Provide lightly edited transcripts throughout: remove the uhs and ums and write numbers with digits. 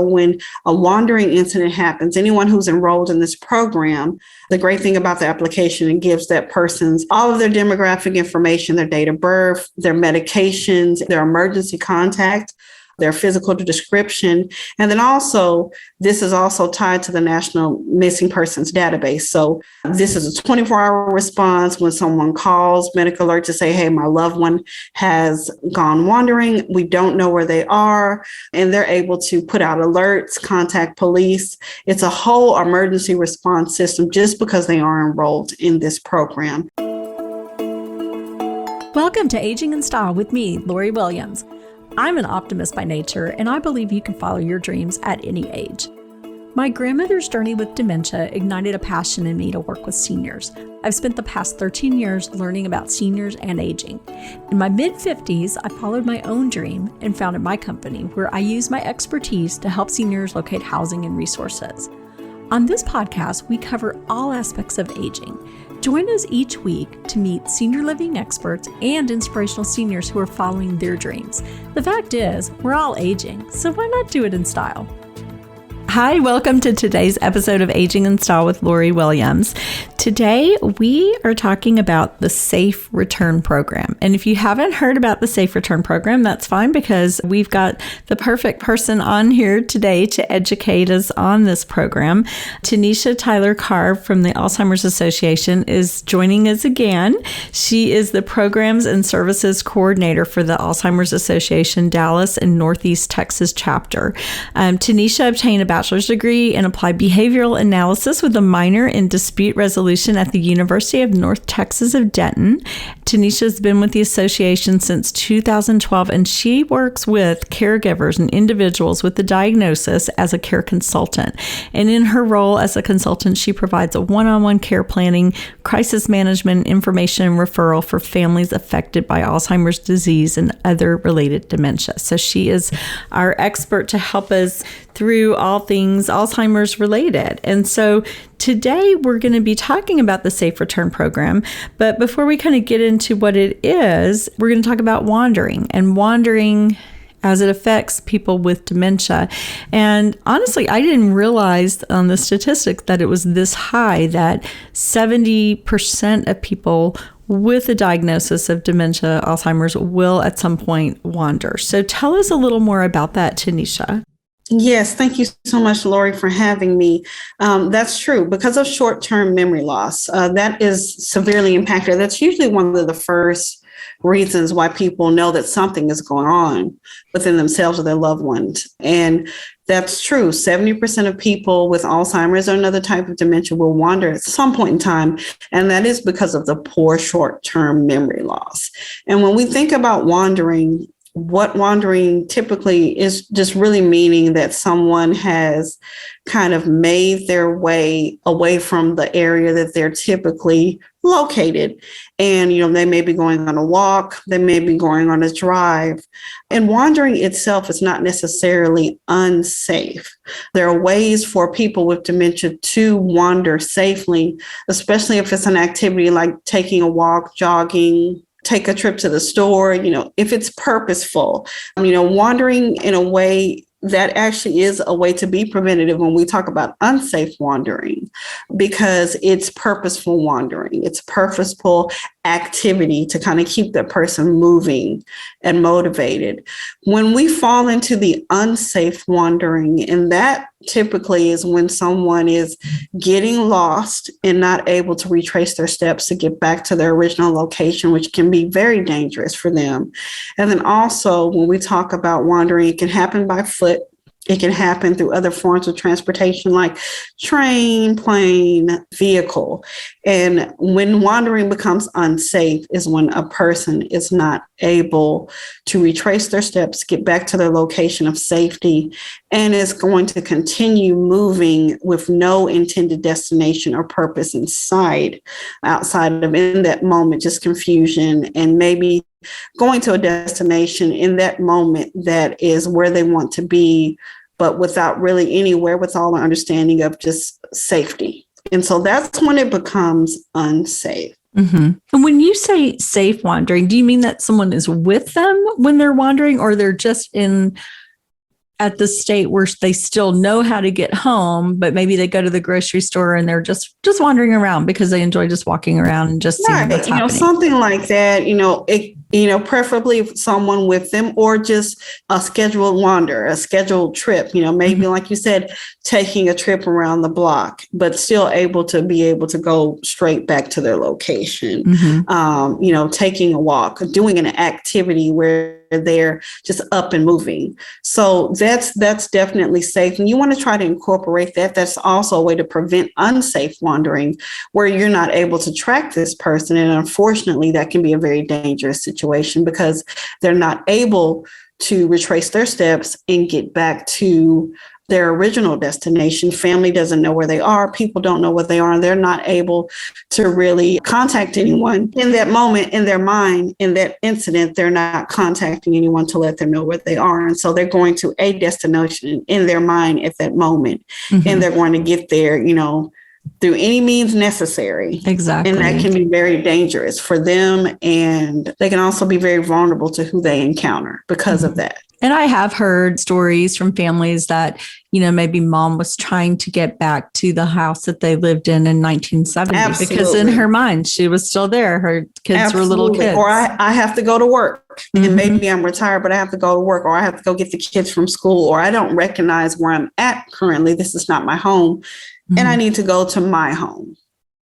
when a wandering incident happens, anyone who's enrolled in this program, the great thing about the application, it gives that person's all of their demographic information, their date of birth, their medications, their emergency contact, their physical description. And then also, this is also tied to the National Missing Persons Database. So this is a 24-hour response when someone calls MedicAlert to say, hey, my loved one has gone wandering. We don't know where they are. And they're able to put out alerts, contact police. It's a whole emergency response system just because they are enrolled in this program. Welcome to Aging in Style with me, Lori Williams. I'm an optimist by nature, and I believe you can follow your dreams at any age. My grandmother's journey with dementia ignited a passion in me to work with seniors. I've spent the past 13 years learning about seniors and aging. In my mid-50s, I followed my own dream and founded my company, where I use my expertise to help seniors locate housing and resources. On this podcast, we cover all aspects of aging. Join us each week to meet senior living experts and inspirational seniors who are following their dreams. The fact is, we're all aging, so why not do it in style? Hi, welcome to today's episode of Aging in Style with Lori Williams. Today, we are talking about the Safe Return program. And if you haven't heard about the Safe Return program, that's fine because we've got the perfect person on here today to educate us on this program. Tanesha Tyler-Carr from the Alzheimer's Association is joining us again. She is the Programs and Services Coordinator for the Alzheimer's Association Dallas and Northeast Texas chapter. Tanesha obtained a bachelor's degree in applied behavioral analysis with a minor in dispute resolution at the University of North Texas of Denton. Tanesha has been with the association since 2012, and she works with caregivers and individuals with the diagnosis as a care consultant. And in her role as a consultant, she provides a one-on-one care planning, crisis management, information, and referral for families affected by Alzheimer's disease and other related dementia. So she is our expert to help us through all things Alzheimer's related. And so today we're going to be talking about the Safe Return program. But before we kind of get into what it is, we're going to talk about wandering as it affects people with dementia. And honestly, I didn't realize on the statistics that it was this high, that 70% of people with a diagnosis of dementia, Alzheimer's, will at some point wander. So tell us a little more about that, Tanesha. Yes, thank you so much, Lori, for having me. That's true. Because of short-term memory loss, that is severely impacted. That's usually one of the first reasons why people know that something is going on within themselves or their loved ones. And that's true. 70% of people with Alzheimer's or another type of dementia will wander at some point in time. And that is because of the poor short-term memory loss. And when we think about wandering, what wandering typically is just really meaning that someone has kind of made their way away from the area that they're typically located. And, they may be going on a walk, they may be going on a drive. And wandering itself is not necessarily unsafe. There are ways for people with dementia to wander safely, especially if it's an activity like taking a walk, jogging, take a trip to the store, if it's purposeful, wandering in a way that actually is a way to be preventative when we talk about unsafe wandering, because it's purposeful wandering. It's purposeful activity to kind of keep that person moving and motivated. When we fall into the unsafe wandering, and that typically is when someone is getting lost and not able to retrace their steps to get back to their original location, which can be very dangerous for them. And then also when we talk about wandering, it can happen by foot. It can happen through other forms of transportation like train, plane, vehicle. And when wandering becomes unsafe is when a person is not able to retrace their steps, get back to their location of safety, and is going to continue moving with no intended destination or purpose in sight outside of, in that moment, just confusion and maybe going to a destination in that moment that is where they want to be, but without really any wherewithal or understanding of just safety. And so that's when it becomes unsafe. Mm-hmm. And when you say safe wandering, do you mean that someone is with them when they're wandering, or they're just in at the state where they still know how to get home, but maybe they go to the grocery store and they're just wandering around because they enjoy just walking around and just seeing what's happening. Something like that, preferably someone with them, or just a scheduled wander, a scheduled trip, maybe like you said, taking a trip around the block, but still able to go straight back to their location, taking a walk, doing an activity where they're just up and moving. So that's definitely safe. And you want to try to incorporate that. That's also a way to prevent unsafe wandering where you're not able to track this person. And unfortunately, that can be a very dangerous situation because they're not able to retrace their steps and get back to their original destination. Family doesn't know where they are. People don't know where they are, and they're not able to really contact anyone in that moment. In their mind, in that incident, they're not contacting anyone to let them know where they are. And so they're going to a destination in their mind at that moment, and they're going to get there, through any means necessary. Exactly. And that can be very dangerous for them. And they can also be very vulnerable to who they encounter because of that. And I have heard stories from families that, maybe mom was trying to get back to the house that they lived in 1970 Absolutely. Because in her mind, she was still there. Her kids were little kids. Or I have to go to work and maybe I'm retired, but I have to go to work, or I have to go get the kids from school, or I don't recognize where I'm at currently. This is not my home. And I need to go to my home.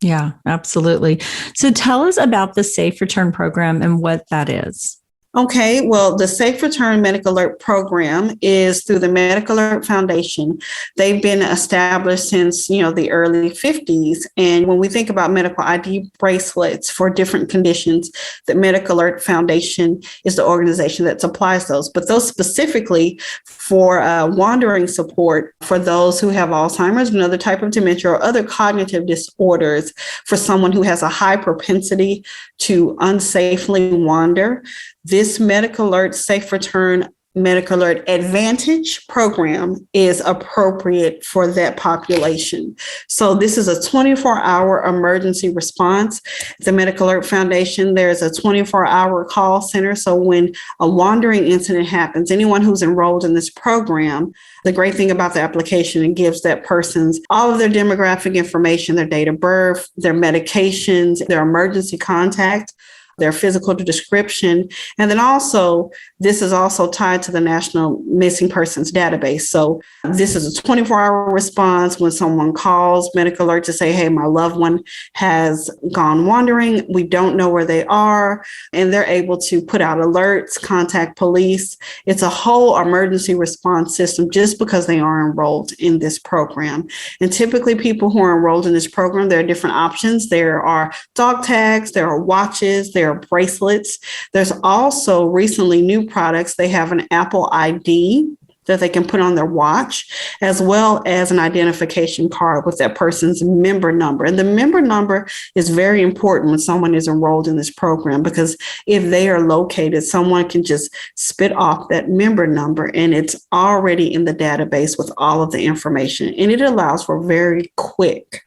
Yeah, absolutely. So tell us about the Safe Return program and what that is. Okay, well, the Safe Return MedicAlert program is through the MedicAlert Foundation. They've been established since, the early 50s. And when we think about medical ID bracelets for different conditions, the MedicAlert Foundation is the organization that supplies those. But those specifically for wandering support for those who have Alzheimer's, another type of dementia, or other cognitive disorders, for someone who has a high propensity to unsafely wander. This MedicAlert Safe Return MedicAlert Advantage program is appropriate for that population. So this is a 24-hour emergency response. The MedicAlert Foundation, there's a 24-hour call center. So when a wandering incident happens, anyone who's enrolled in this program, the great thing about the application, it gives that person's all of their demographic information, their date of birth, their medications, their emergency contact, their physical description. And then also, this is also tied to the National Missing Persons Database. So this is a 24-hour response when someone calls MedicAlert to say, hey, my loved one has gone wandering. We don't know where they are. And they're able to put out alerts, contact police. It's a whole emergency response system just because they are enrolled in this program. And typically people who are enrolled in this program, there are different options. There are dog tags, there are watches, there are bracelets. There's also recently new products. They have an Apple ID that they can put on their watch, as well as an identification card with that person's member number. And the member number is very important when someone is enrolled in this program, because if they are located, someone can just spit off that member number and it's already in the database with all of the information. And it allows for very quick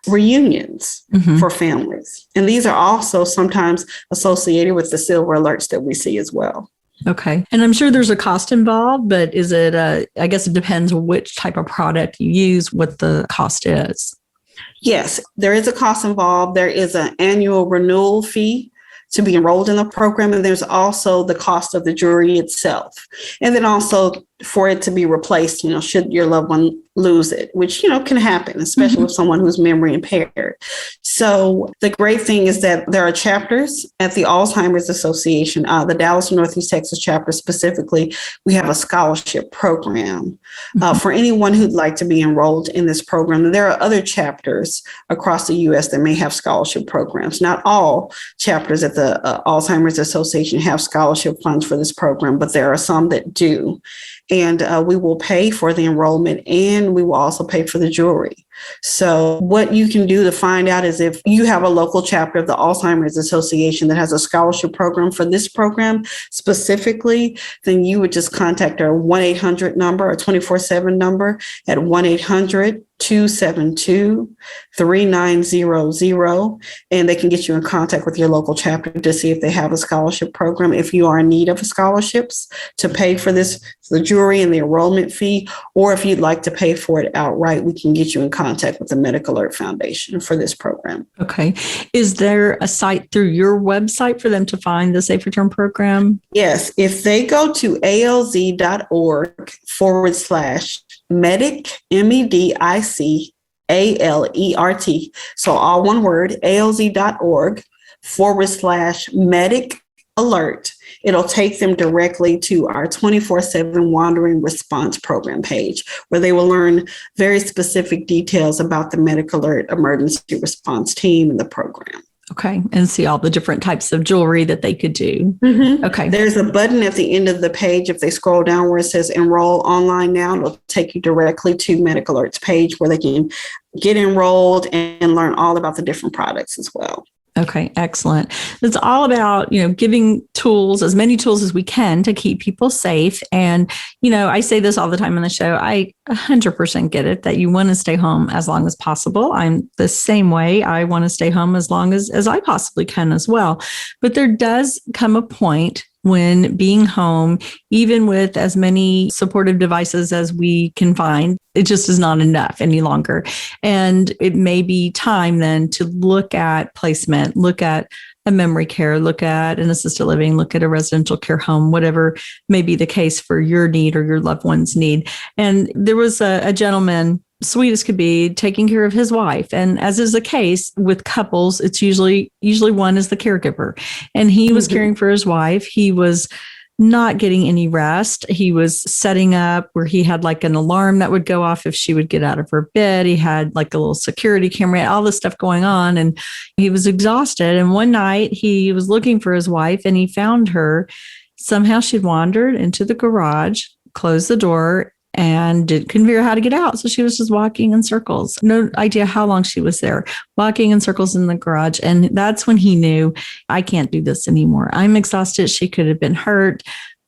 reunions for families. And these are also sometimes associated with the silver alerts that we see as well. Okay. And I'm sure there's a cost involved, but is it, I guess it depends which type of product you use, what the cost is. Yes, there is a cost involved. There is an annual renewal fee to be enrolled in the program. And there's also the cost of the jury itself. And then also for it to be replaced, should your loved one lose it, which, can happen, especially with someone who's memory impaired. So the great thing is that there are chapters at the Alzheimer's Association, the Dallas and Northeast Texas chapter specifically. We have a scholarship program for anyone who'd like to be enrolled in this program. And there are other chapters across the U.S. that may have scholarship programs. Not all chapters at the Alzheimer's Association have scholarship funds for this program, but there are some that do. And we will pay for the enrollment, and we will also pay for the jewelry. So what you can do to find out is if you have a local chapter of the Alzheimer's Association that has a scholarship program for this program specifically, then you would just contact our 1-800 number, or 24/7 number at 1-800-272-3900, and they can get you in contact with your local chapter to see if they have a scholarship program. If you are in need of scholarships to pay for this, the jewelry and the enrollment fee, or if you'd like to pay for it outright, we can get you in contact with the MedicAlert Foundation for this program. Okay. Is there a site through your website for them to find the Safe Return program? Yes. If they go to alz.org/medic, MEDICALERT. So all one word, alz.org/medic alert. It'll take them directly to our 24/7 Wandering Response Program page, where they will learn very specific details about the MedicAlert emergency response team and the program. Okay. And see all the different types of jewelry that they could do. Mm-hmm. Okay. There's a button at the end of the page. If they scroll down where it says enroll online now, it'll take you directly to MedicAlert's page where they can get enrolled and learn all about the different products as well. Okay, excellent. It's all about, giving tools, as many tools as we can to keep people safe. And, I say this all the time on the show. I 100% get it that you want to stay home as long as possible. I'm the same way. I want to stay home as long as I possibly can as well. But there does come a point when being home, even with as many supportive devices as we can find, it just is not enough any longer. And it may be time then to look at placement, look at a memory care, look at an assisted living, look at a residential care home, whatever may be the case for your need or your loved one's need. And there was a gentleman, sweet as could be, taking care of his wife. And as is the case with couples, it's usually one is the caregiver. And he was caring for his wife. He was not getting any rest. He was setting up where he had like an alarm that would go off if she would get out of her bed. He had like a little security camera, all this stuff going on. And he was exhausted. And one night he was looking for his wife and he found her. Somehow she'd wandered into the garage, closed the door, and couldn't figure out how to get out. So she was just walking in circles. No idea how long she was there, walking in circles in the garage. And that's when he knew, I can't do this anymore. I'm exhausted. She could have been hurt.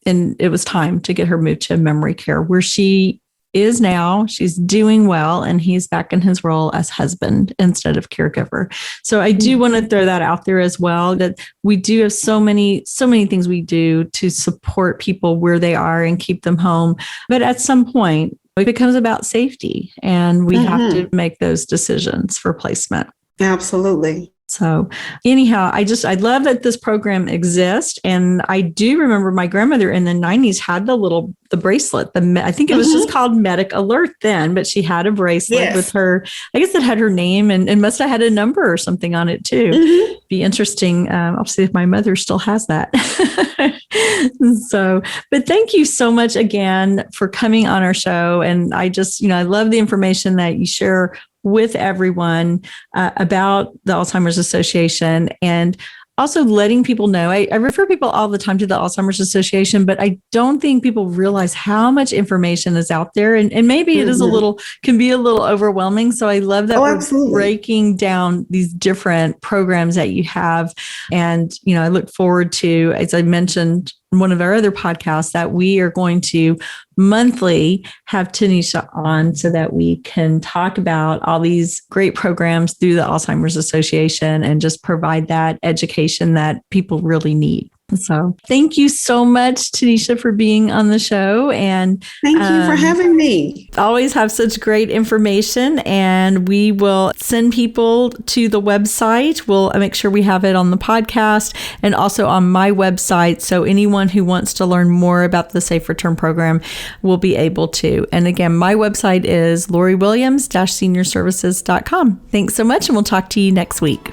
And it was time to get her moved to memory care, where she is now. She's doing well, and he's back in his role as husband instead of caregiver. So I do want to throw that out there as well, that we do have so many things we do to support people where they are and keep them home. But at some point, it becomes about safety, and we have to make those decisions for placement. Absolutely. So anyhow, I love that this program exists. And I do remember my grandmother in the 90s had the bracelet. I think it was just called MedicAlert then, but she had a bracelet with her, I guess it had her name and must have had a number or something on it too. Be interesting. I'll see if my mother still has that. So, but thank you so much again for coming on our show. And I love the information that you share with everyone about the Alzheimer's Association, and also letting people know. I refer people all the time to the Alzheimer's Association, but I don't think people realize how much information is out there. And maybe it is can be a little overwhelming. So I love that we're breaking down these different programs that you have. And, I look forward to, as I mentioned in one of our other podcasts, that we are going to monthly have Tanesha on so that we can talk about all these great programs through the Alzheimer's Association and just provide that education that people really need. So thank you so much, Tanesha, for being on the show. And thank you for having me. Always have such great information, and we will send people to the website. We'll make sure we have it on the podcast and also on my website. So anyone who wants to learn more about the Safe Return program will be able to. And again, my website is LoriWilliams-seniorservices.com. Thanks so much, and we'll talk to you next week.